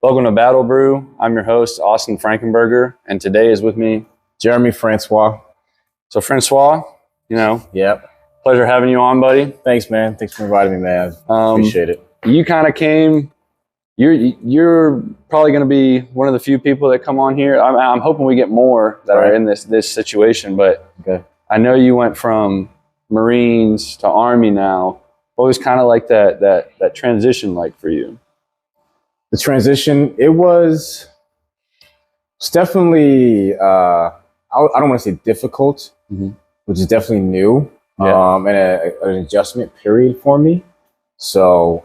Welcome to Battle Brew. I'm your host, Austin Frankenberger, and today is with me, Jeremy Francois. So Francois, Yep. pleasure having you on, buddy. Thanks, man. Thanks for inviting me, man. Appreciate it. You kind of came. You're probably going to be one of the few people that come on here. I'm hoping we get more that are in this situation, but Okay. I know you went from Marines to Army now. What was kind of like that transition like for you? The transition, it was definitely, I don't want to say difficult, which is definitely new, and an adjustment period for me. So,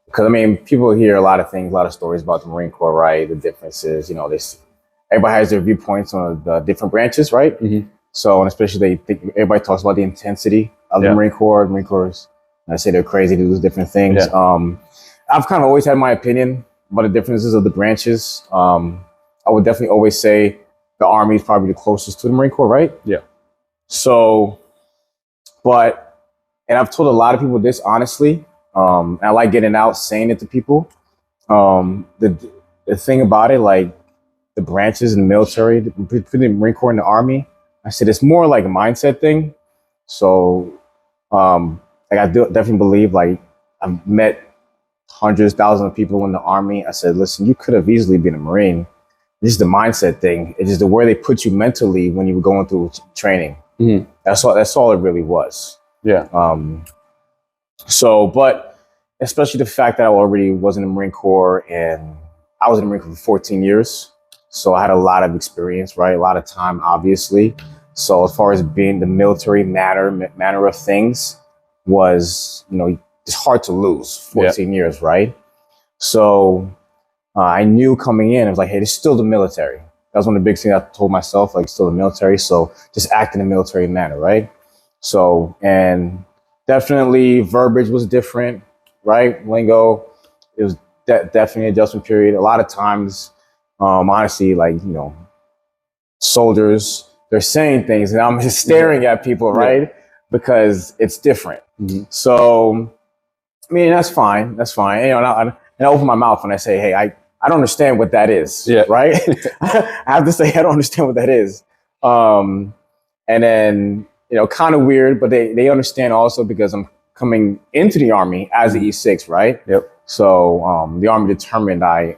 because I mean, people hear a lot of things, a lot of stories about the Marine Corps, right? The differences, everybody has their viewpoints on the different branches, right? So, and especially everybody talks about the intensity of the Marine Corps. Marine Corps, I say they're crazy to do different things. I've kind of always had my opinion about the differences of the branches. I would definitely always say the Army is probably the closest to the Marine Corps, right? Yeah. So, and I've told a lot of people this honestly. And I like getting out, saying it to people. The thing about it, like the branches in the military, between the Marine Corps and the Army, I said it's more like a mindset thing. So, I definitely believe, like, I've met hundreds, thousands of people in the Army. I said, listen, you could have easily been a Marine. This is the mindset thing. It's just the way they put you mentally when you were going through training. That's all it really was. Yeah. So, but especially the fact that I already was in the Marine Corps, and I was in the Marine Corps for 14 years. So I had a lot of experience, right? A lot of time, obviously. So as far as being the military manner of things was, it's hard to lose 14 years, right? So I knew coming in, I was like, hey, this is still the military. That was one of the big things I told myself, like, still the military. So just act in a military manner, right? So, and definitely verbiage was different, right? Lingo, it was definitely an adjustment period. A lot of times, honestly, like, soldiers, they're saying things and I'm just staring at people, right? Because it's different. So, I mean, that's fine. That's fine. And I open my mouth when I say, hey, I don't understand what that is, right? I have to say, I don't understand what that is. And then, kind of weird, but they understand also because I'm coming into the Army as an E6, right? So the Army determined I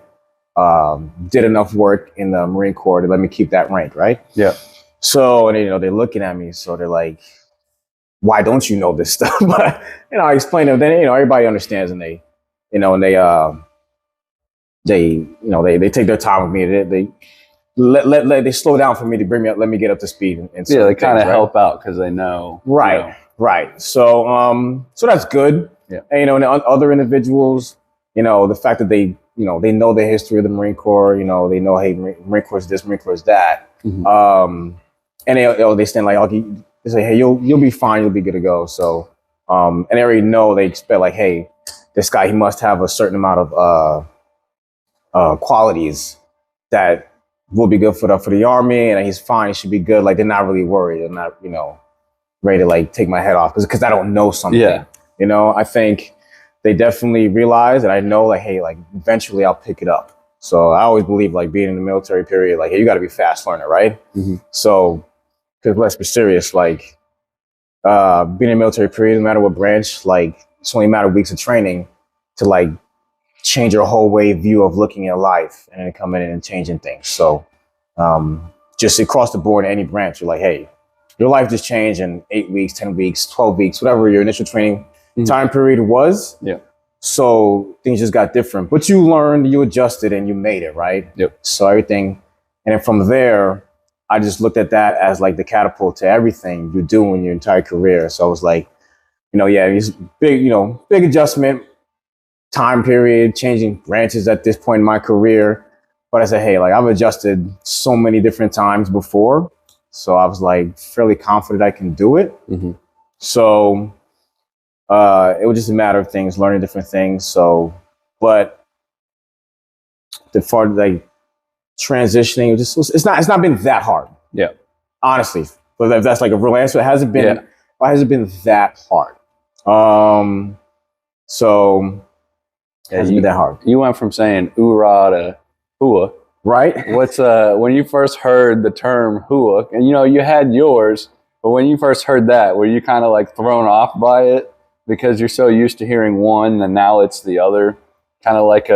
did enough work in the Marine Corps to let me keep that rank, right? So, and they're looking at me, so they're like, why don't you know this stuff? But, I explain to them, then, everybody understands, and they take their time with me. They slow down for me to bring me up, let me get up to speed. And they kind of help out because they know. Right. So, so that's good. And, and other individuals, the fact that they know the history of the Marine Corps, they know, hey, Marine Corps is this, Marine Corps is that. And they stand like, okay, they say, hey, you'll be fine, you'll be good to go. So, and they already know, they expect, like, hey, this guy, he must have a certain amount of qualities that will be good for the Army, and he's fine, he should be good. Like, they're not really worried. They're not, ready to, like, take my head off because I don't know something. I think they definitely realize that I know, like, hey, like, eventually I'll pick it up. So I always believe, like, being in the military period, like, hey, you got to be fast learner, right? So, because let's be serious, like, being in the military period, no matter what branch, like, it's only a matter of weeks of training to, like, change your whole view of looking at life and then coming in and changing things. So just across the board in any branch, you're like, hey, your life just changed in 8 weeks, 10 weeks, 12 weeks, whatever your initial training time period was. So things just got different, but you learned, you adjusted, and you made it, right? So everything, and then from there, I just looked at that as like the catapult to everything you do in your entire career. So I was like, it's big, big adjustment, time period, changing branches at this point in my career. But I said, hey, like, I've adjusted so many different times before. So I was like fairly confident I can do it. So it was just a matter of things, learning different things. So, but the part like transitioning, it's not been that hard. Honestly, but if that's like a real answer, it hasn't been that hard. So Yeah, Hasn't been that hard. You went from saying "oorah" to "hua." Right? What's when you first heard the term "hua," and you know you had yours, but when you first heard that, were you kind of like thrown off by it because you're so used to hearing one, and now it's the other? Kind of like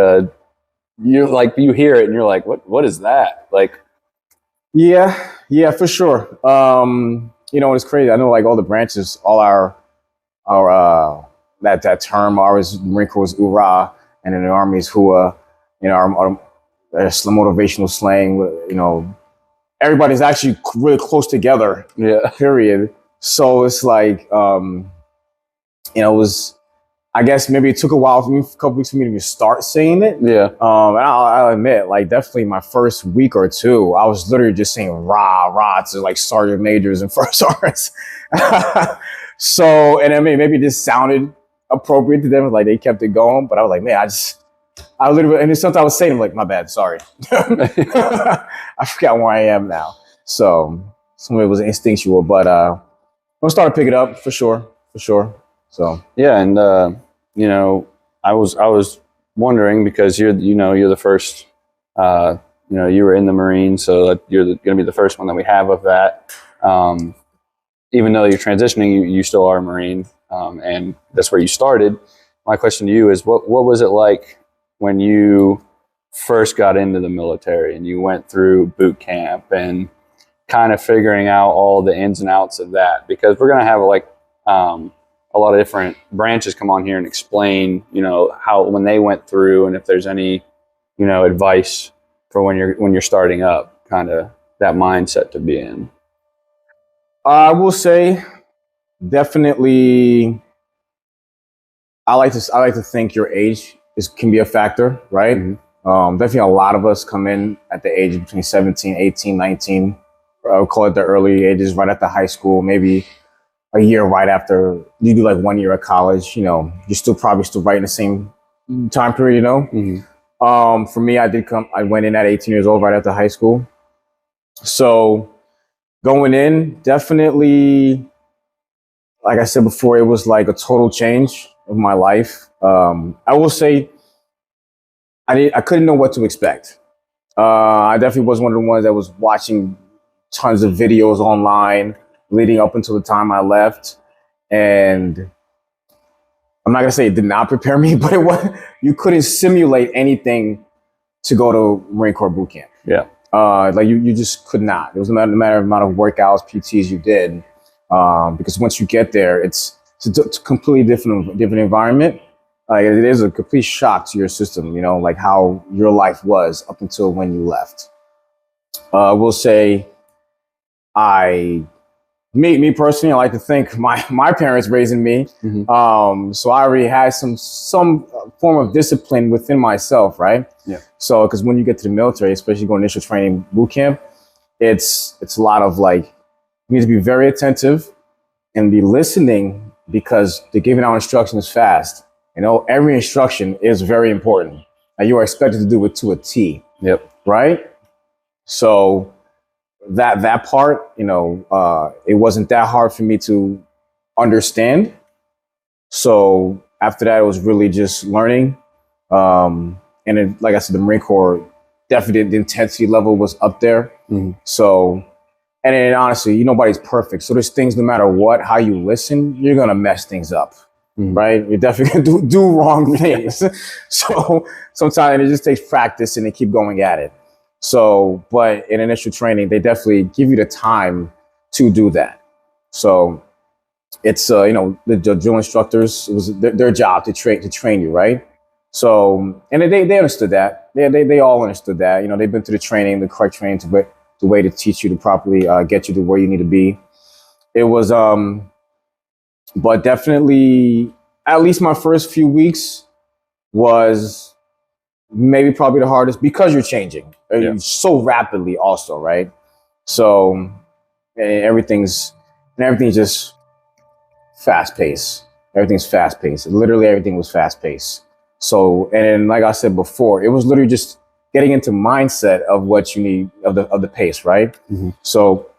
you hear it and you're like, what is that? Like, Yeah, for sure. You know, it's crazy. I know like all the branches, all our that term, ours Marine Corps is "oorah," and in the Army is "hua." You know, our motivational slang. You know, everybody's actually really close together. yeah, Period. So it's like, you know, it was. I guess maybe it took a while for me, a couple weeks for me to start saying it. yeah. And I'll admit, like, definitely my first week or two, I was literally just saying rah, rah to like sergeant majors and first sergeants. So, and I mean, maybe it just sounded appropriate to them. Like they kept it going, but I was like, man, I literally, and then sometimes I was saying, like, my bad, sorry. I forgot where I am now. So some of it was instinctual, but I'm starting to pick it up for sure. So Yeah, and you know, I was wondering because you're the first, you know, you were in the Marines, so that you're going to be the first one that we have of that. Even though you're transitioning, you still are a Marine, and that's where you started. My question to you is, what was it like when you first got into the military and you went through boot camp and kind of figuring out all the ins and outs of that? Because we're going to have like a lot of different branches come on here and explain, you know, how when they went through and if there's any, you know, advice for when you're starting up, kind of that mindset to be in. I will say, definitely, I like to think your age can be a factor, right? Mm-hmm. Definitely a lot of us come in at the age between 17, 18, 19. I would call it the early ages, right after high school, maybe a year right after you do like 1 year of college. You know, you're still probably right in the same time period, you know? Mm-hmm. For me, I went in at 18 years old right after high school. So going in, definitely, like I said before, it was like a total change of my life. I will say I couldn't know what to expect. I definitely was one of the ones that was watching tons of videos online leading up until the time I left. And I'm not going to say it did not prepare me, but you couldn't simulate anything to go to Marine Corps boot camp. Yeah. Like you just could not. It was no matter amount of workouts, PTs you did. Because once you get there, it's a completely different environment. It is a complete shock to your system, you know, like how your life was up until when you left. We'll say me personally, I like to think my parents raising me. Mm-hmm. So I already had some form of discipline within myself, right? Yeah. So, because when you get to the military, especially going initial training boot camp, it's a lot of like, you need to be very attentive and be listening because they're giving out instructions fast. You know, every instruction is very important, and you are expected to do it to a T. Yep. Right. So that part, you know, it wasn't that hard for me to understand. So after that, it was really just learning. And it, like I said, the Marine Corps, definitely the intensity level was up there. Mm-hmm. So, and then honestly, nobody's perfect. So there's things, no matter what, how you listen, you're going to mess things up. Mm-hmm. Right? You're definitely going to do wrong things. So sometimes it just takes practice and they keep going at it. So, but in initial training, they definitely give you the time to do that. So it's, you know, the drill instructors, it was their job to train you, right? So, and they understood that. They all understood that. You know, they've been through the correct training, the way to teach you to properly get you to where you need to be. It was, but definitely, at least my first few weeks was maybe probably the hardest because you're changing so rapidly also, right? So everything's just fast paced. Everything's fast paced. Literally everything was fast paced. So, and like I said before, it was literally just getting into mindset of what you need of the pace, right? Mm-hmm. So,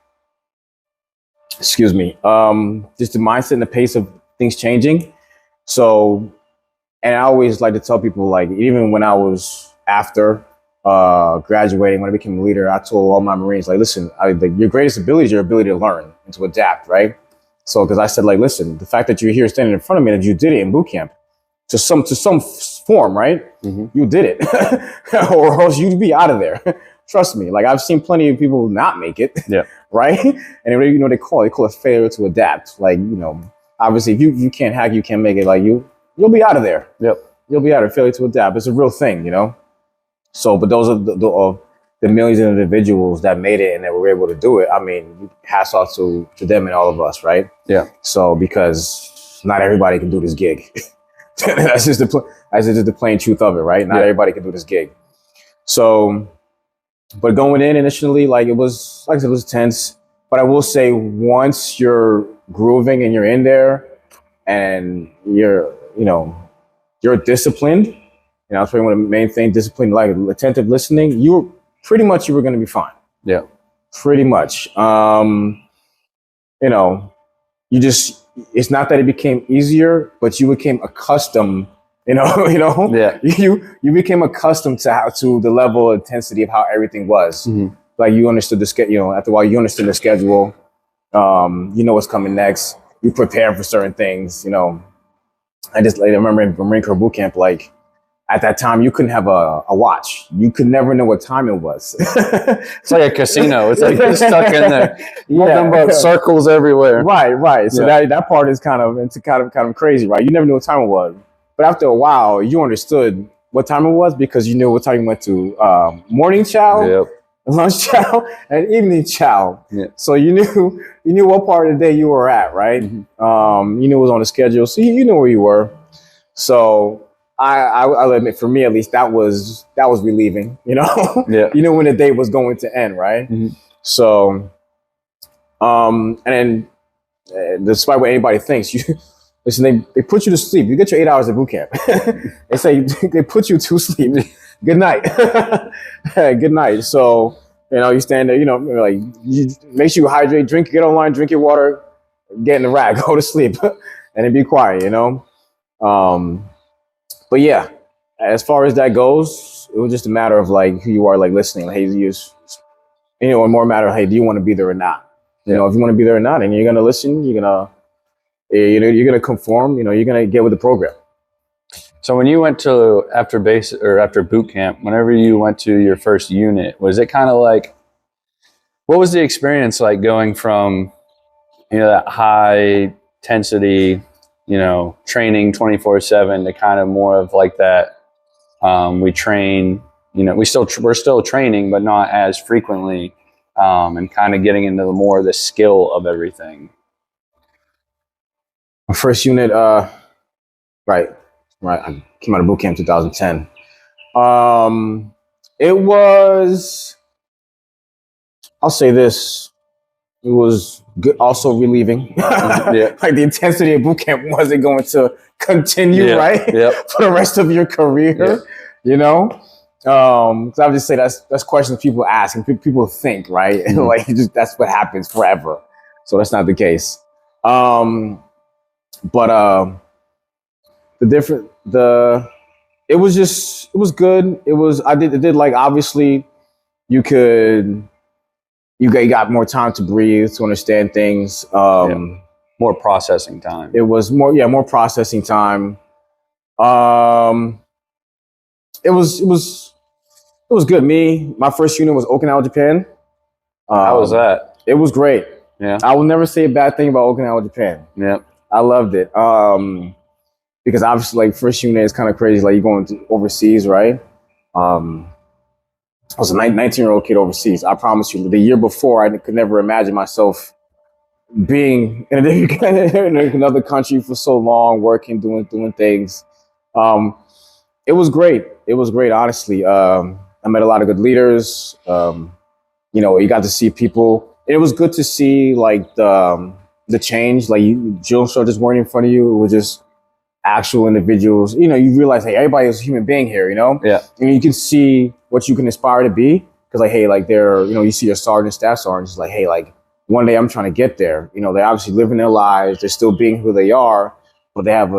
excuse me, just the mindset and the pace of things changing. So And I always like to tell people, like, even when I was after graduating, when I became a leader, I told all my Marines, like, listen, your greatest ability is your ability to learn and to adapt, right? So, because I said, like, listen, the fact that you're here standing in front of me, that you did it in boot camp, to some form, right? You did it, or else you'd be out of there. Trust me. Like, I've seen plenty of people not make it, right? And you know, they call it failure to adapt. Like, you know, obviously, if you can't hack, you can't make it. Like, you'll be out of there. You'll be out of failure to adapt. It's a real thing, you know. So, but those are the millions of individuals that made it and that were able to do it. I mean, hats off to them and all of us, right? So, because not everybody can do this gig. That's just the plain truth of it, right? Not everybody can do this gig. So, but going in initially, like, it was, like I said, it was tense. But I will say, once you're grooving and you're in there and you're disciplined, you know, that's probably one of the main things, discipline, like attentive listening, you were going to be fine. Pretty much. You know, it's not that it became easier, but you became accustomed, you became accustomed to the level of intensity of how everything was. Like, you understood after a while, you understood the schedule. You know what's coming next. You prepare for certain things, you know. I remember in Marine Corps boot camp, like, at that time, you couldn't have a watch. You could never know what time it was. It's like a casino. It's like you're stuck in there. Nothing but circles everywhere. Right. So that part is kind of crazy, right? You never knew what time it was. But after a while, you understood what time it was because you knew what time you went to morning chow, lunch chow, and evening chow. So you knew what part of the day you were at, right? You knew it was on the schedule, so you knew where you were. So I'll admit, for me at least, that was relieving. You know, you know when the day was going to end, right? So, and then despite what anybody thinks, listen, they put you to sleep. You get your 8 hours of boot camp. They say they put you to sleep. Good night. Good night. So, you know, you stand there, you know, like, you make sure you hydrate, get online, drink your water, get in the rack, go to sleep, and then be quiet, you know? But yeah, as far as that goes, it was just a matter of, like, who you are, like, listening. Like, hey, or more matter of, hey, do you want to be there or not? You know, if you want to be there or not, and you're going to listen, you're going to conform, you know, you're going to get with the program. So when you went to after boot camp, whenever you went to your first unit, was it kind of like, what was the experience like going from, you know, that high intensity, you know, training 24/7 to kind of more of like that, we train, you know, we're still training, but not as frequently, and kind of getting into the skill of everything? My first unit, right. I came out of boot camp 2010. It was, I'll say this, it was good, also relieving. Like, the intensity of boot camp wasn't going to continue, right? For the rest of your career, you know? So I would just say that's questions people ask and people think, right? Like, that's what happens forever. So that's not the case. But it was good. I did like, obviously you got more time to breathe, to understand things. More processing time. It was more processing time. It was good. My first unit was Okinawa, Japan. How was that? It was great. I will never say a bad thing about Okinawa, Japan. I loved it. Because obviously, like, first unit is kind of crazy. Like, you're going to overseas, right? I was a 19-year-old kid overseas. I promise you, the year before, I could never imagine myself being in another country for so long, working, doing things. It was great. It was great, honestly. I met a lot of good leaders. You know, you got to see people. It was good to see, like, the change. Like, drill instructors weren't in front of you. It was just actual individuals. You know, you realize, hey, everybody is a human being here, you know? And you can see what you can aspire to be. Because, like, hey, like, you see your sergeant, staff sergeants, like, hey, like, one day I'm trying to get there. You know, they're obviously living their lives. They're still being who they are, but they have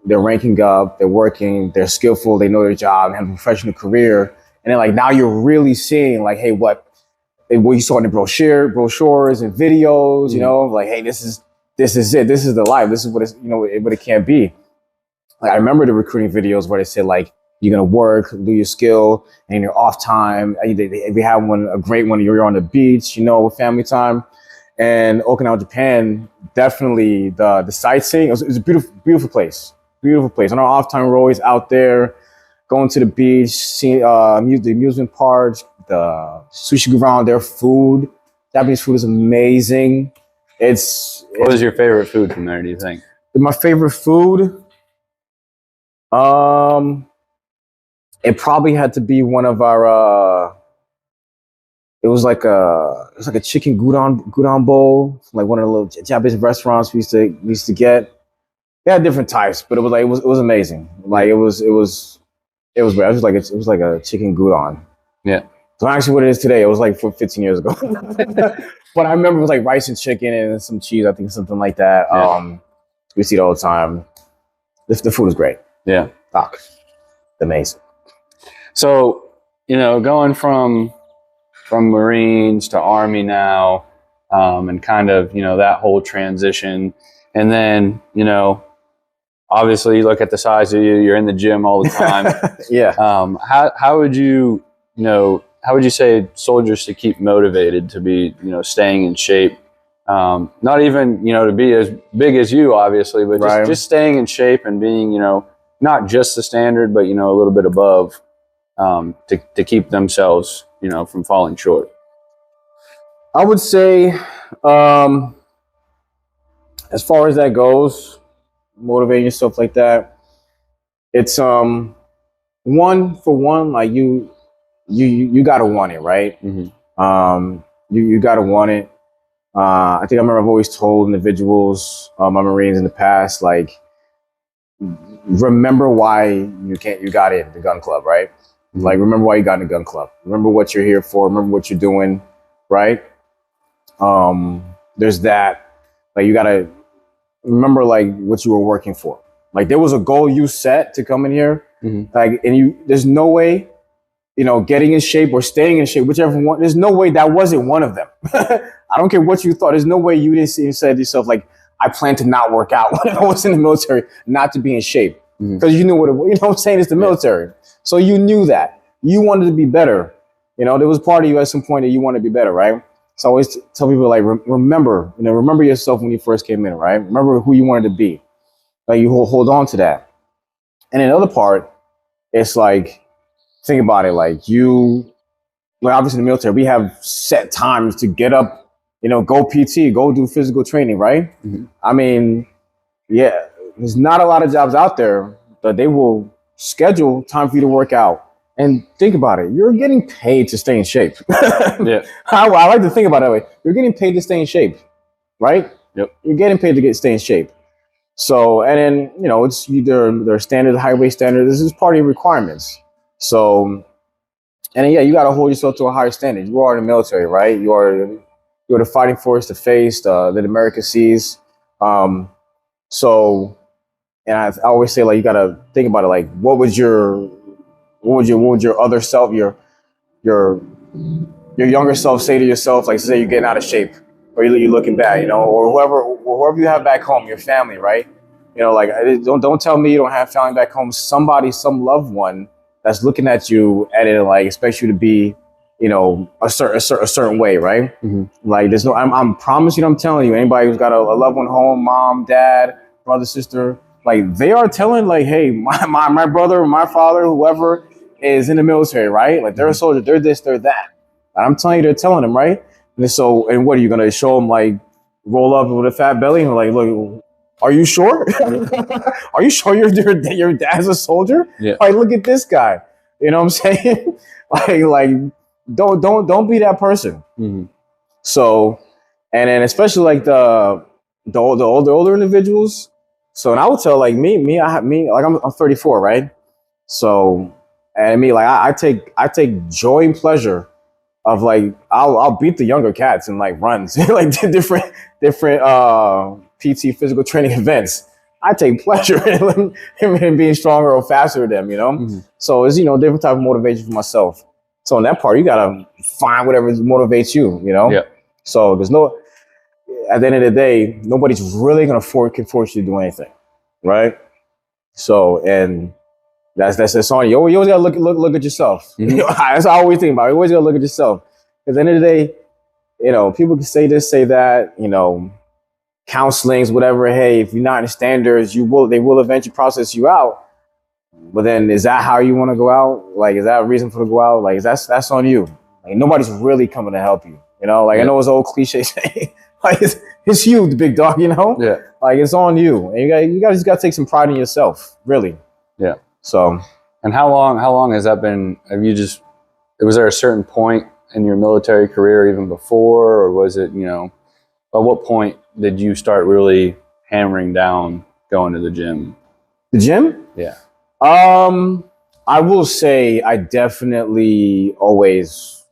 they're ranking up, they're working, they're skillful, they know their job, and have a professional career. And then like now you're really seeing like, hey, what you saw in the brochures and videos, you know, like, hey, this is it, this is the life, this is what it's, you know, what it can be. Like I remember the recruiting videos where they said like, you're gonna work, do your skill, and in your off time, we have a great one, you're on the beach, you know, with family time. And Okinawa, Japan, definitely the sightseeing, it was a beautiful place. Beautiful place. On our off time, we're always out there, going to the beach, seeing the amusement parks, the sushi ground, their food. Japanese food is amazing. What was your favorite food from there, do you think? My favorite food? It probably had to be one of our it was like a chicken gudon bowl from like one of the little Japanese restaurants we used to get. They had different types, but it was amazing. Like it was great. It was like a chicken gudon. Yeah. So actually what it is today, it was like 15 years ago. But I remember it was like rice and chicken and some cheese, I think something like that. Yeah. We see it all the time. The food is great. Yeah. Amazing. So, you know, going from Marines to Army now, and kind of, you know, that whole transition. And then, you know, obviously you look at the size of you, you're in the gym all the time. Yeah. How would you say soldiers to keep motivated to be, you know, staying in shape? Not even, you know, to be as big as you, obviously, but just staying in shape and being, you know, not just the standard, but, you know, a little bit above, to keep themselves, you know, from falling short. I would say, as far as that goes, motivating yourself like that, it's one for one, like you gotta want it, right? Mm-hmm. You gotta want it. I think I've always told individuals, my Marines in the past, like, remember why you got in the gun club, right? Mm-hmm. Like, remember why you got in the gun club. Remember what you're here for. Remember what you're doing, right? There's that. Like, you gotta remember like what you were working for. Like there was a goal you set to come in here. Mm-hmm. Like, and there's no way, you know, getting in shape or staying in shape, whichever one, there's no way that wasn't one of them. I don't care what you thought. There's no way you didn't see and said to yourself, like, I plan to not work out when I was in the military, not to be in shape. Because you knew you know what I'm saying? It's the military. So you knew that. You wanted to be better. You know, there was part of you at some point that you wanted to be better, right? So I always tell people, like, remember yourself when you first came in, right? Remember who you wanted to be. Like, you hold on to that. And another part, it's like, think about it, like obviously in the military, we have set times to get up, you know, go PT, go do physical training, right? Mm-hmm. I mean, yeah, there's not a lot of jobs out there that they will schedule time for you to work out. And think about it, you're getting paid to stay in shape. Yeah. I like to think about it that way. You're getting paid to stay in shape, right? Yep. You're getting paid to stay in shape. So, and then, you know, it's either their standard, highway standard, this is part of your requirements. So, and then, yeah, you got to hold yourself to a higher standard. You are in the military, right? You're the fighting force to face that America sees. So, and I always say, like, you got to think about it. Like, what would your other self, your younger self say to yourself? Like, say you're getting out of shape, or you're looking bad, you know, or whoever you have back home, your family, right? You know, like, don't tell me you don't have family back home. Somebody, some loved one that's looking at you and it, like, expects you to be, you know, a certain way, right? Mm-hmm. Like, there's no, I'm promising, I'm telling you, anybody who's got a loved one home, mom, dad, brother, sister, like, they are telling, like, hey, my brother, my father, whoever is in the military, right? Like, they're a soldier, they're this, they're that. And I'm telling you, they're telling them, right? And what are you gonna show them? Like, roll up with a fat belly and like, look, are you sure? Are you sure your dad's a soldier? Yeah. Like, look at this guy. You know what I'm saying? like don't be that person. Mm-hmm. So, and then especially like the older individuals. So, and I would tell, like, me, like, I'm 34, right? So, and me, like, I take joy and pleasure of, like, I'll beat the younger cats in, like, runs, like different PT physical training events. I take pleasure in being stronger or faster than them, you know? Mm-hmm. So it's, different type of motivation for myself. So in that part, you got to find whatever motivates you, you know? Yeah. So at the end of the day, nobody's really going to can force you to do anything, right? So, and that's on you. You always got to look at yourself. Mm-hmm. That's what I always think about. You always got to look at yourself. At the end of the day, people can say this, say that, counselings, whatever. Hey, if you're not in standards, they will eventually process you out. But then, is that how you want to go out? Like, is that a reason for to go out? Like, that's on you. Like, nobody's really coming to help you. I know it's old cliche saying, like it's you, the big dog. Yeah. Like it's on you, and you guys just got to take some pride in yourself, really. Yeah. So. And how long has that been? Was there a certain point in your military career, even before, or was it, at what point did you start really hammering down going to the gym? The gym? Yeah. I will say I definitely always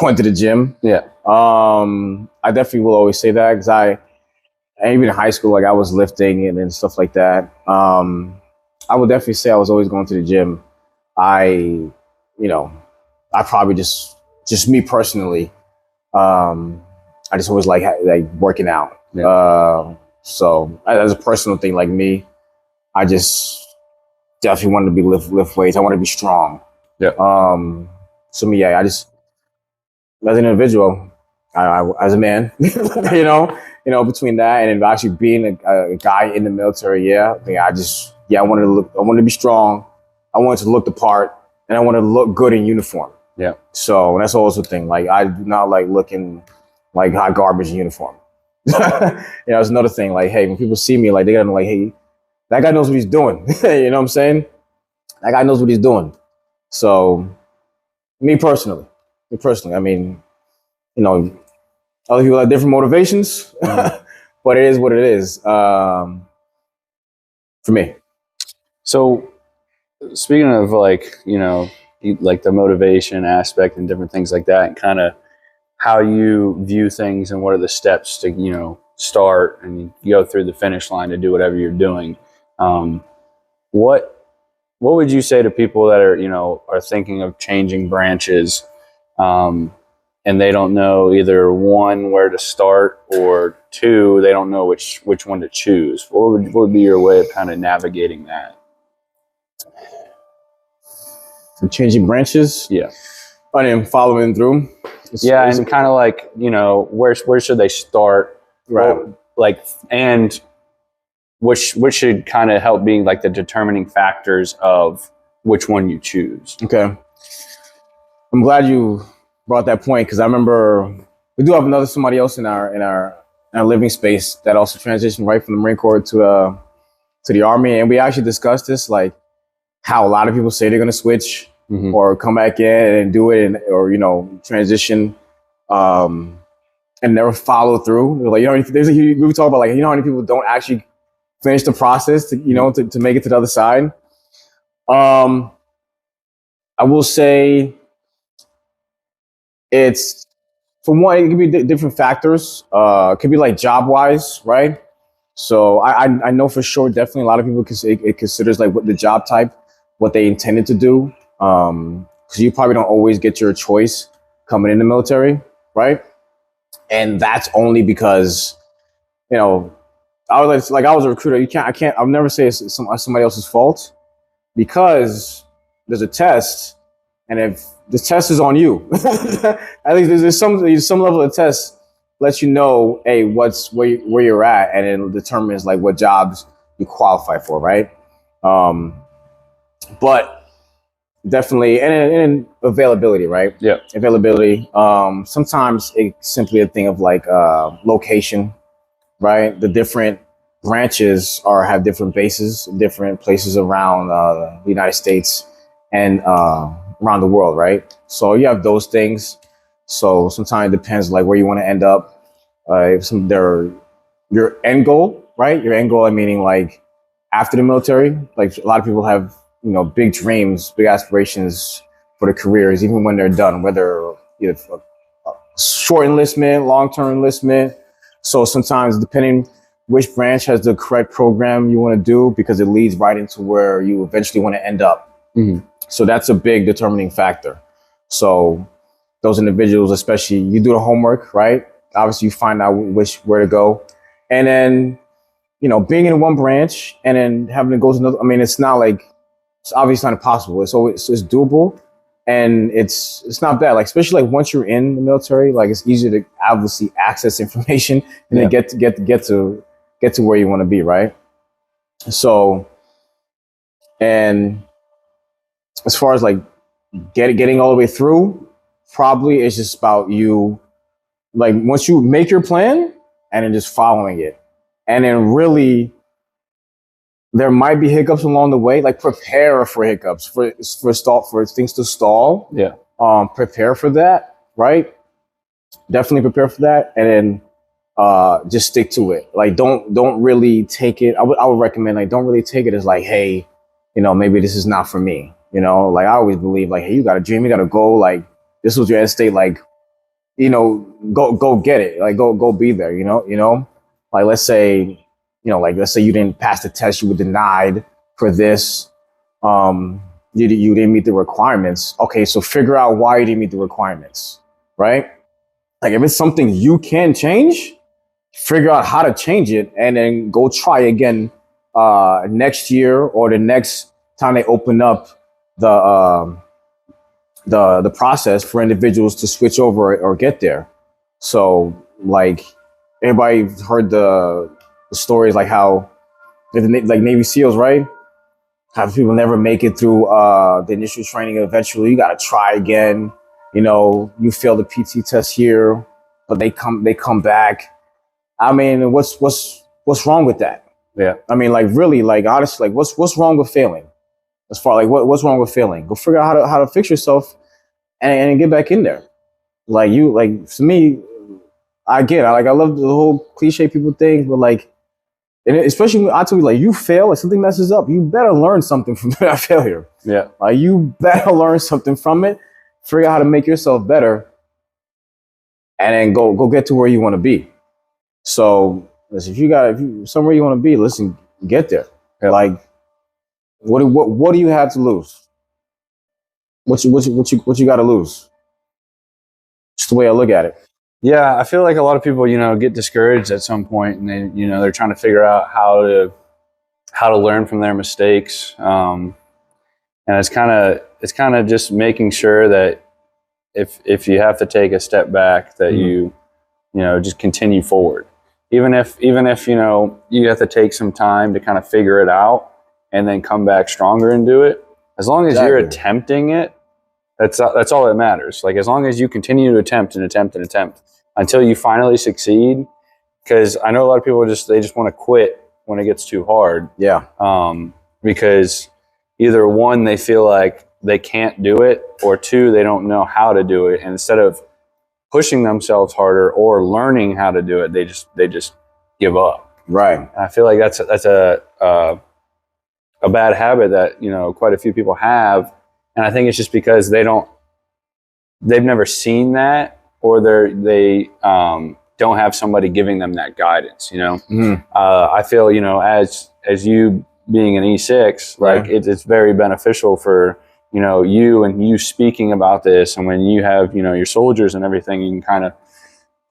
went to the gym. Yeah. I definitely will always say that because even in high school, like I was lifting and stuff like that. I would definitely say I was always going to the gym. I probably just me personally. I just always like working out. Yeah. So as a personal thing, like me, I just definitely wanted to be lift weights. I want to be strong. Yeah. So me, I just as an individual, I as a man, between that and actually being a guy in the military, I wanted to be strong. I wanted to look the part, and I wanted to look good in uniform. Yeah. So that's also the thing. Like I do not like looking like hot garbage in uniform. That's another thing. Like, hey, when people see me, like they gotta be like, hey, that guy knows what he's doing. You know what I'm saying? That guy knows what he's doing. So, me personally, I mean, other people have different motivations, but it is what it is for me. So, speaking of like the motivation aspect and different things like that, and kind of how you view things and what are the steps to start and you go through the finish line to do whatever you're doing. What would you say to people that are thinking of changing branches, and they don't know either one where to start or two they don't know which one to choose? What would be your way of kind of navigating that? Changing branches? Yeah. And then following through? And kind of like, where should they start? Right. And which should kind of help being like the determining factors of which one you choose. Okay. I'm glad you brought that point because I remember we do have somebody else in our living space that also transitioned right from the Marine Corps to the Army, and we actually discussed this, like how a lot of people say they're going to switch or come back in and do it, or transition, and never follow through. Like we talk about like how many people don't actually finish the process to to make it to the other side. I will say it's, for one, it could be different factors. It could be like job wise, right? So I know for sure, definitely a lot of people it considers like what the job type, what they intended to do. Because you probably don't always get your choice coming in the military, right? And that's only because, I was a recruiter. I'll never say it's somebody else's fault, because there's a test, and if the test is on you, at least there's some level of test lets you know, hey, where you're at, and it determines like what jobs you qualify for, right? But definitely, and availability, right? Yeah. Availability. Sometimes it's simply a thing of like location, right? The different branches have different bases, different places around the United States and around the world, right? So you have those things. So sometimes it depends like where you want to end up. Your end goal, right? Your end goal, meaning like after the military, like a lot of people have, big dreams, big aspirations for their careers, even when they're done, whether short enlistment, long-term enlistment. So sometimes depending which branch has the correct program you want to do, because it leads right into where you eventually want to end up. Mhm. So that's a big determining factor. So those individuals, especially, you do the homework, right? Obviously, you find out where to go, and then, you know, being in one branch and then having to go to another. I mean, it's not like, it's obviously not impossible. It's doable, and it's not bad. Like, especially like once you're in the military, like it's easier to obviously access information and then get to where you want to be, right? So, and as far as like getting all the way through, probably it's just about you, like once you make your plan and then just following it, and then really there might be hiccups along the way. Like prepare for hiccups, for things to stall. Yeah. Prepare for that, right? Definitely prepare for that, and then just stick to it. Like don't really take it. I would recommend, like, don't really take it as like, hey, you know, maybe this is not for me. You know, like I always believe, like, hey, you got a dream, you got a goal. Like this was your end state. Like, you know, go get it. Like go be there. You know, like let's say you didn't pass the test, you were denied for this. You didn't meet the requirements. Okay, so figure out why you didn't meet the requirements, right? Like if it's something you can change, figure out how to change it, and then go try again next year or the next time they open up the process for individuals to switch over or get there. So like everybody heard the stories, like how like Navy SEALs, right? How people never make it through the initial training. Eventually, you got to try again. You know, you fail the PT test here, but they come back. I mean, what's wrong with that? Yeah. I mean, like really, like honestly, like what's wrong with failing? As far like what's wrong with failing? Go figure out how to fix yourself and get back in there. Like for me, I love the whole cliche people thing, but like, and especially when I tell you, like, you fail, like something messes up, you better learn something from that failure. Yeah. Like you better learn something from it, figure out how to make yourself better, and then go get to where you want to be. So listen, if you somewhere you want to be, listen, get there. Yeah. Like, what do you have to lose? What you got to lose? Just the way I look at it. Yeah, I feel like a lot of people, you know, get discouraged at some point, and they, you know, they're trying to figure out how to learn from their mistakes. And it's kind of just making sure that if you have to take a step back, that you know, just continue forward. Even if you know you have to take some time to kind of figure it out and then come back stronger and do it. As long as you're attempting it, that's all that matters. Like as long as you continue to attempt until you finally succeed. Because I know a lot of people just want to quit when it gets too hard. Yeah. Because either one, they feel like they can't do it, or two, they don't know how to do it. And instead of pushing themselves harder or learning how to do it, they just give up. Right. And I feel like that's a bad habit that, you know, quite a few people have. And I think it's just because they've never seen that, or they don't have somebody giving them that guidance, you know. I feel, you know, as you being an E6, like it's very beneficial for, you know, you speaking about this, and when you have, you know, your soldiers and everything, you can kind of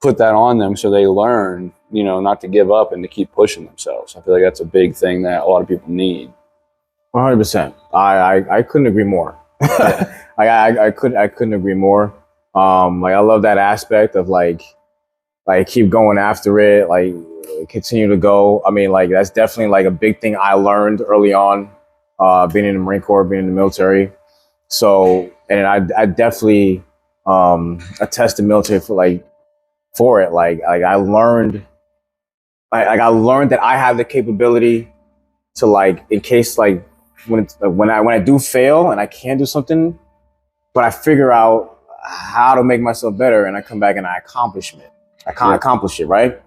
put that on them so they learn, you know, not to give up and to keep pushing themselves. I feel like that's a big thing that a lot of people need. 100%. I couldn't agree more. I couldn't agree more. Like I love that aspect of like keep going after it, like continue to go. I mean, like that's definitely like a big thing I learned early on, being in the Marine Corps, being in the military. So, and I definitely attest the military for it. Like I learned, I learned that I have the capability to, like, in case like when I do fail and I can do something, but I figure out how to make myself better, and I come back and I accomplish it. Accomplish it, right?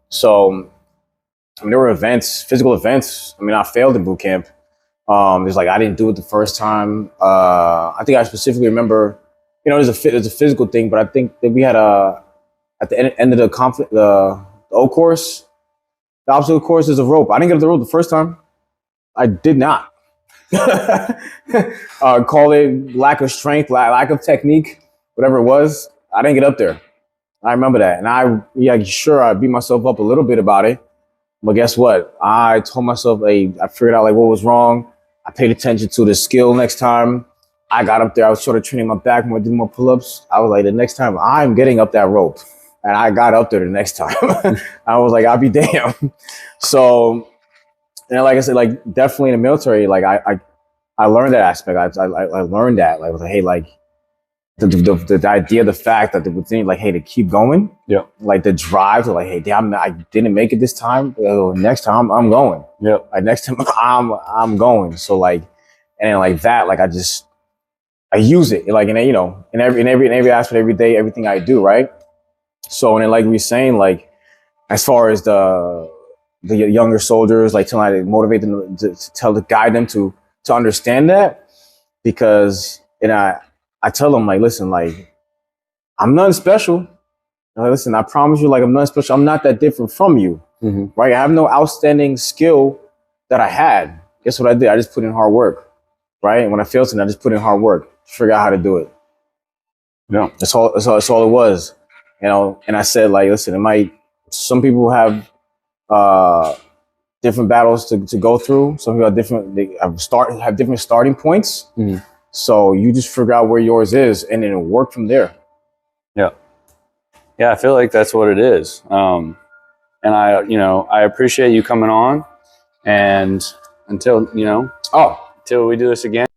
So, I mean, there were events, physical events. I mean, I failed in boot camp. There's like I didn't do it the first time. I think I specifically remember, you know, there's a physical thing, but I think that we had at the end of the conflict, the O course, The obstacle course is a rope. I didn't get up the rope the first time. I did not. Call it lack of strength, lack of technique, whatever it was. I didn't get up there. I remember that. And I beat myself up a little bit about it. But guess what? I told myself, I figured out like what was wrong. I paid attention to the skill next time. I got up there. I was sort of training my back more, doing more pull-ups. I was like, the next time I'm getting up that rope. And I got up there the next time. I was like, I'll be damned. So, and like I said, like definitely in the military, like I learned that aspect. I learned that. Like, I was like, hey, like the idea, the fact that the thing, like, hey, to keep going. Yeah. Like the drive to like, hey, damn, I didn't make it this time. Next time I'm going. Yeah. Like next time I'm going. So like, and then like that, like I use it like in every aspect, every day, everything I do, right? So and then like we saying, like as far as the younger soldiers, like to like motivate them to guide them to understand that, because I tell them like, listen, like I'm nothing special. Like, listen, I promise you, like I'm nothing special. I'm not that different from you, right? I have no outstanding skill that I had. Guess what I did? I just put in hard work, right? And when I failed something, I just put in hard work to figure out how to do it. Yeah, that's all it was, you know. And I said, like, listen, some people have different battles to go through. Some people have different starting points. So you just figure out where yours is and then work from there. Yeah. Yeah, I feel like that's what it is. And I appreciate you coming on, and until we do this again.